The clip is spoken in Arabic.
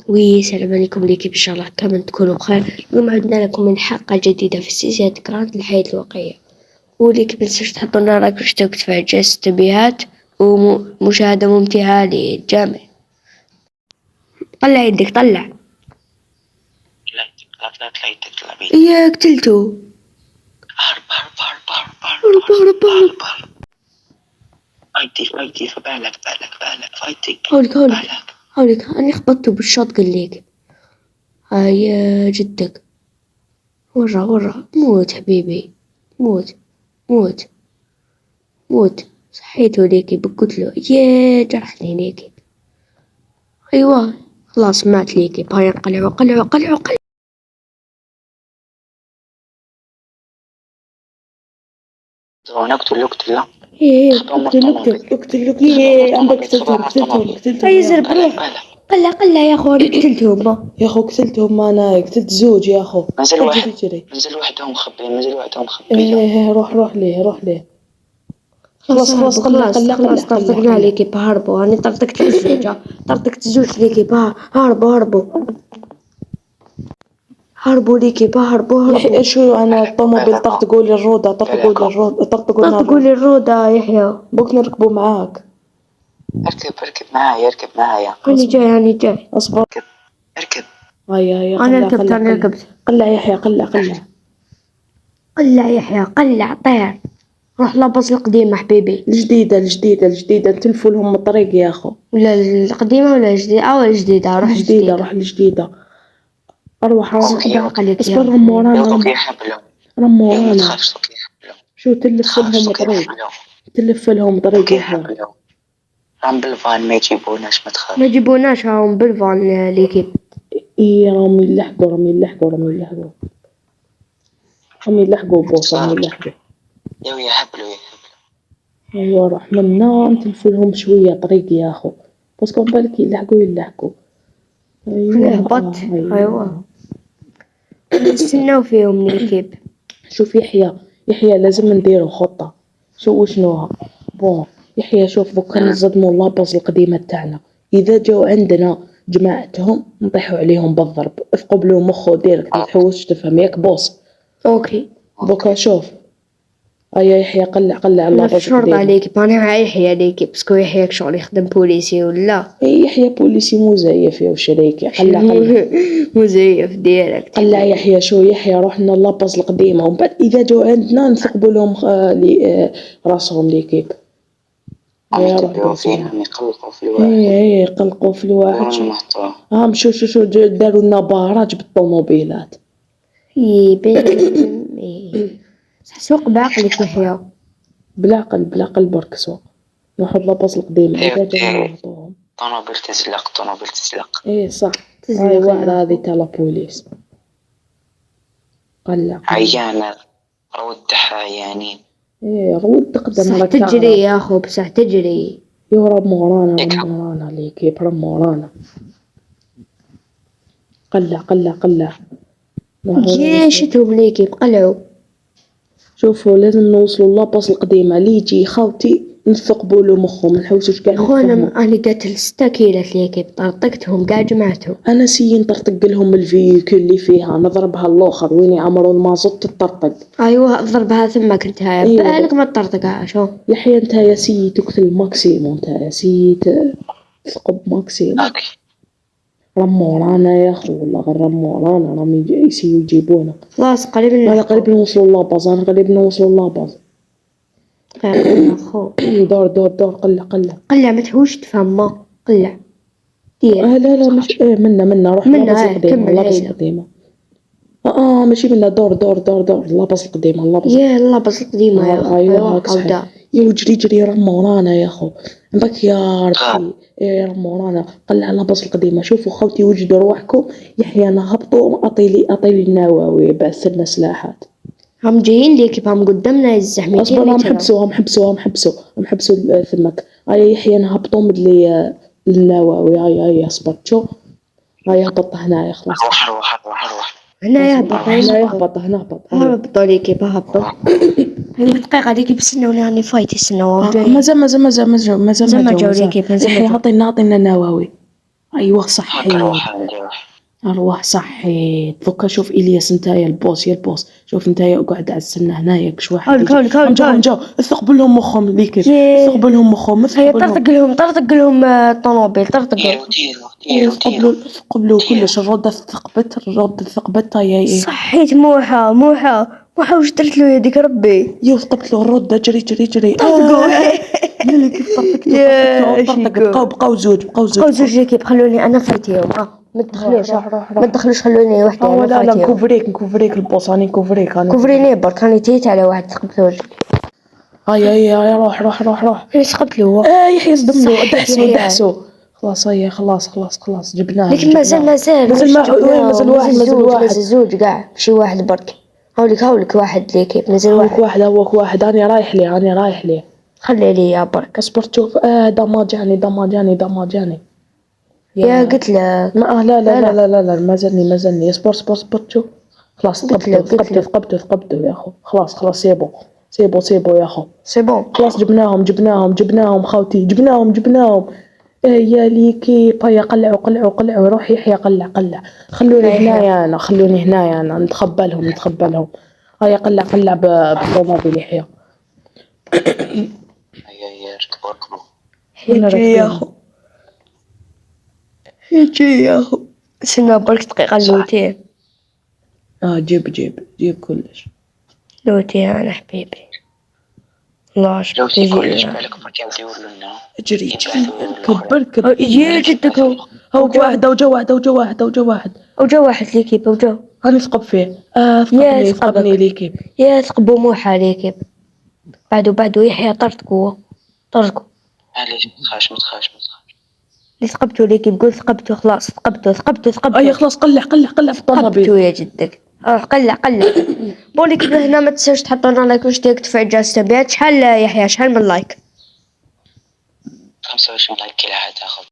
والسلام عليكم ليكي، إن شاء الله كامل تكونوا بخير. اليوم عدنا لكم من حلقة جديدة في سلسلة قراءة الحياة الواقعية، وليكي متنسوش تحطوا لنا لايك واشتراك في إعجاز التنبيهات ومشاهدة ممتعة للجميع. طلع يدك، طلع يا قتلته. هرب. فايتي بالك هولك أنا خبطته بالشوط ليك. هاي جدك. ورا موت حبيبي، موت. صحيته ليكي بقتله، يا جرحني ليكي. أيوة خلاص مات ليكي. باي قلعوا. نقتل ايه اقتل. ايه عندك قتلتهم. اي زرب روح. قلع يا اخو، انا قتلتهم. يا اخو قتلتهم، انا قتلت زوج يا اخو. نزل وحدهم مخبيين. ايه روح ليه. خلاص طرطقنا عليكي بهربوا. انا طرطقت الزوجة، طرطقت زوج ليكي هربوا ليكي بهربوا. يحيى شو انا الطوموبيل طرطقوا لي الروضة، طرطقوا لي الروضة يحيى. بوك نركبوا معاك. اركب معايا. أنا جاي. اصبر. اركب. هيا أنا ركبت. قلع يحيى قلع يحيى، طير. روح لبس القديمة حبيبي. الجديدة تلفوا لهم الطريق يا اخو. ولا القديمة ولا الجديدة؟ أو الجديدة. روح الجديدة. اروح بعقلك. اصبر. رمورانا ما تخافش. شو تلف لهم طريق يحيى. رام بالفان ما يجيبوناش، ما تخاف. ما يجيبوناش هاهم بالفان ليكي. ايه راهم يلحقوا بوس. يهبلوا. ايوا روح منا نتلفوا لهم شويه طريق يا اخو، بس كون بالك يلحقوا. هبط. ايوا نستناو فيهم ليكيب. شوف يحيى لازم نديروا خطه. شنوها بون يحيى؟ شوف دوكا نصدموا اللاباز القديمه تاعنا، اذا جاو عندنا جماعتهم نطيحوا عليهم بالضرب. افقبلوا مخو ديرك، ما تحوسش تفهم ياك بوس. اوكي دوكا شوف. ايا يحيى قلع اللاباز الشرطة عليك. انا مع يحيى ليكي، باسكو يحيى شغل يخدم بوليسي ولا يحيى بوليسي مزيف يا شريكي. قلع مزيف ديالك. قلع يحيى. شو يحيى روحنا اللاباز القديمه، ومن بعد اذا جو عندنا نثقبوا لهم راسهم ليكيب. يتبعوا فينا، يقلقوا في الواحد. يقلقوا في الواحد. شو داروا لنا بهرج بالطوموبيلات. سوق بعقلك يحيى. بالعقل برك سوق. ناخذ لاباس القديمه اذا جانا نعطوهم. طوموبيل تزلق. ايه صح. هاي واحده هذه تاع لابوليس. قلع عيانه ردها عيانين. رود قدم راك تجري يا اخو، بصح تجري. يهرب مورانا ليك يهرب مورانا. قلع جيشتهم ليكي بقلعوا. شوفوا لازم نوصلوا لاباس القديمه اللي يجي خاوتي نثقبوا له مخه، ما نحوسوش كاع. انا قتل 6 كيلات ليكي، طرطقتهم كاع جمعتهم. انا نطرطق لهم الفيكول اللي فيها، نضربها الاخر وين يعمروا المازوت تطرطق. ايوه ضربها ثم كنت هاي. بالك ما تطرطقها. شو يحيى انت يا سي تقتل الماكسيموم، انت يا سي تثقب ماكسيموم. رمورانا يا اخو، والله غير رمورانا راهم يجيبونا. خلاص قريب نوصلوا لاباز. يا اخو. دور قلع ما تحوش تفهم. قلع دير. لا مش منا روح لاباز القديمه. ماشي منا. دور لاباس القديمه. يا لاباس القديمه. ايوه يا جري رمورانا يا اخو. بك يا ربي. رمورانا. قلع لاباس القديمه. شوفوا خوتي وجدوا روحكم. يحيى انا هبطوا. اعطيلي النواوي بعث لنا سلاحات. هم جايين ليك هم قدامنا الزحمتين. اصبر حبسوا ثمك. يحيى نهبطوا مدلي النواوي. اصبر شو. هبط هنايا خلاص. روح هنا هبطوا ليكي بهبطوا. دقيقة ليكي بسنوا لاني فايت السنوا. مازال جاو ليكي. يحيى عطينا النواوي. أيوه صحيت. أروح صحيت. دوكا شوف إلياس نتايا البوس يا البوس، شوف نتايا اقعد على السنة هنايا كش واحد هاولك هاولك هاولك هم جاو استقبلهم مخهم ليكي، استقبلهم مخهم هيا طرطق لهم الطوموبيل طرطق. استقبلوا كلش. الرودة ثقبت هيا. صحيت موحى واش درت له هذيك ربي ثقبت له الرودة. جري طرطقوا. يلي كيف طرطق. بقاو زوج كيف خلوني انا فايتيهم. ما تدخلوش خلوني وحدي انا لا فايتيهم. نكوفريك البوس. راني نكوفريك. كوفريني برك راني تيت على واحد تقبلوا. هيا روح. ايش قبلوا؟ يحيى صدملو دحسو. خلاص هيا خلاص جبناه. لكن مازال مازال واحد زوج كاع ماشي واحد برك. هاولك واحد ليكيب مازال هوك واحد. راني رايح ليه. خلي لي يا برك. اصبر شوف. دماجاني. يا قلت لك لا مازالني. اصبر شوف. خلاص ثقبته يا اخو. خلاص سيبو يا اخو. خلاص جبناهم خوتي. جبناهم. يا ليكيب. هيا قلعوا. روح يحيى قلع. خلوني هنايا انا نتخبى لهم. هيا قلع بالطوموبيل يحيى. هيا ركبوا. يجي يا اخو. سنة برك دقيقة لوتي. جيب كلش. لوتي انا حبيبي. الله لو تجي. كلش بالك ما كان يقولوا لنا جري كبر. يجي جدك هو واحد وجا واحد ليكيب وجا. راني ثقب فيه. ثقبني ليكيب. يا ثقبوا موحى ليكيب. بعدو يحيى طرطقوا. معليش ما تخاش. اللي ثقبتو ليكيب قول ثقبتو خلاص ثقبتو. اي خلاص قلع في الطوموبيل. ثقبتو يا جدك. روح قلع. بقولك هنا ما تنساوش تحطوا لنا لايك واشتراك تفعيل جرس التنبيهات. شحال يحيى من لايك؟ 25 لايك كل حد تاخذ.